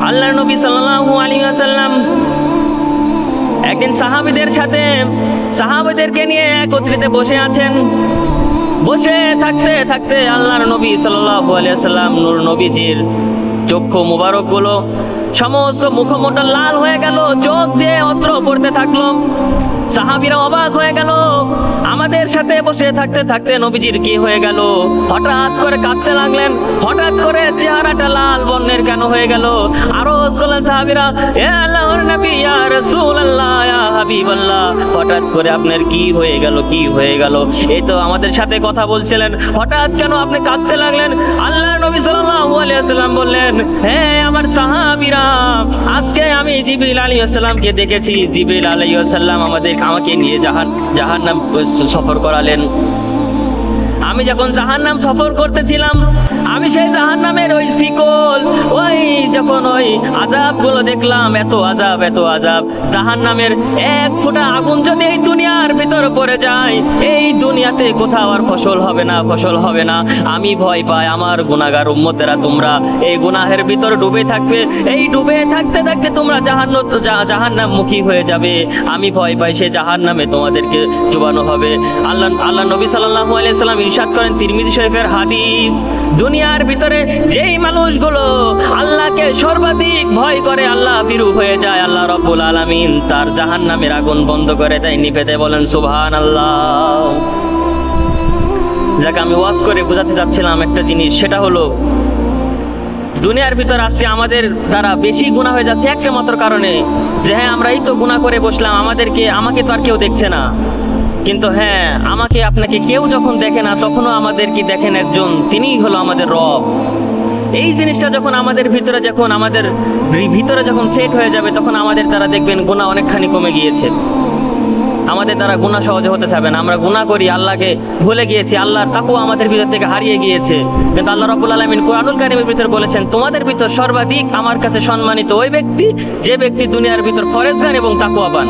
আল্লাহর নবী সাল্লাল্লাহু আলাইহি ওয়াসাল্লাম একদিন সাহাবাদেরকে নিয়ে একত্রিত বসে আছেন। বসে থাকতে থাকতে আল্লাহর নবী সাল্লাল্লাহু আলাইহি ওয়াসাল্লাম নূর নবীজির চক্ষু মুবারক গুলো সমস্ত মুখমণ্ডল লাল হয়ে গেল, চোখ দিয়ে অস্ত্র পড়তে থাকলো। সাহাবীরা অবাক হয়ে গেল, আমাদের সাথে বসে থাকতে থাকতে নবীজির কি হয়ে গেল? হঠাৎ করে কাঁদতে লাগলেন, হঠাৎ করে চেহারাটা লাল বর্ণের কেন হয়ে গেল? আরজ করলেন সাহাবীরা, এ আল্লাহর নবী, ইয়া রাসূলুল্লাহ, ইয়া হাবিবাল্লাহ, হঠাৎ করে আপনার কি হয়ে গেল? কি হয়ে গেল? এই তো আমাদের সাথে কথা বলছিলেন, হঠাৎ কেন আপনি কাঁদতে লাগলেন? আল্লাহর নবী সাল্লাল্লাহু আলাইহি ওয়াসাল্লাম বললেন, হে আমার সাহাবীরা, আজকে আমি জিবরিল আলাইহিস সালামকে দেখেছি। জিবরিল আলাইহিস সালাম আমাকে নিয়ে জাহান্নাম সফর করালেন। আমি যখন জাহান্নাম সফর করতেছিলাম, আমি সেই জাহান্নামের ওই শিকল, যখন ওই আযাবগুলো দেখলাম, এত আযাব, জাহান্নামের এক ফোঁটা আগুন যদি এই দুনিয়ার ভিতর পড়ে যায়, এই দুনিয়াতে কোথাও আর ফসল হবে না। আমি ভয় পাই, আমার গুনাহগার উম্মতেরা তোমরা এই গুনাহের ভিতর ডুবে থাকবে, এই ডুবে থাকতে থাকতে তোমরা জাহান্নামমুখী হয়ে যাবে। আমি ভয় পাই সে জাহান্নামে তোমাদেরকে ডুবানো হবে। আল্লাহ নবী সাল্লাল্লাহু আলাইহি সাল্লাম ইরশাদ করেন, তিরমিজি শরীফের হাদিস, দুনিয়ার ভিতরে যেই মানুষগুলো আল্লাহকে সর্বাধিক ভয় করে, আল্লাহ ভীরু হয়ে যায়, আল্লাহ রাব্বুল আলামিন তার জাহান্নামের আগুন বন্ধ করে দেয়, নিভে দেয়। বলেন সুবহানাল্লাহ। যাকে আমি ওয়াজ করে বোঝাতে চাচ্ছিলাম একটা জিনিস, সেটা হলো দুনিয়ার ভিতর আজকে আমাদের দ্বারা বেশি গুনাহ হয়ে যাচ্ছে একটা মাত্র কারণে, যে হ্যাঁ আমরা এই তো গুনাহ করে বসলাম, আমাকে তো আর কেউ দেখছে না। কিন্তু হ্যাঁ, আমাকে আপনাকে কেউ যখন দেখে না, তখনও আমাদেরকে দেখেন একজন, তিনিই হলো আমাদের রব। এই জিনিসটা যখন আমাদের ভিতরে যখন সেট হয়ে যাবে, তখন আমাদের দ্বারা দেখবেন গুনাহ অনেকখানি কমে গিয়েছে। আমাদের দ্বারা গুনাহ সহজে হতে চাবে না। আমরা গুনাহ করি, আল্লাহকে ভুলে গিয়েছি, আল্লাহর তাকওয়া আমাদের ভিতর থেকে হারিয়ে গিয়েছে। কিন্তু আল্লাহ রাব্বুল আলামিন কুরআনুল কারীমের ভিতর বলেছেন, তোমাদের ভিতর সর্বাধিক আমার কাছে সম্মানিত ওই ব্যক্তি, যে ব্যক্তি দুনিয়ার ভিতর পরহেজগার এবং তাকওয়াবান।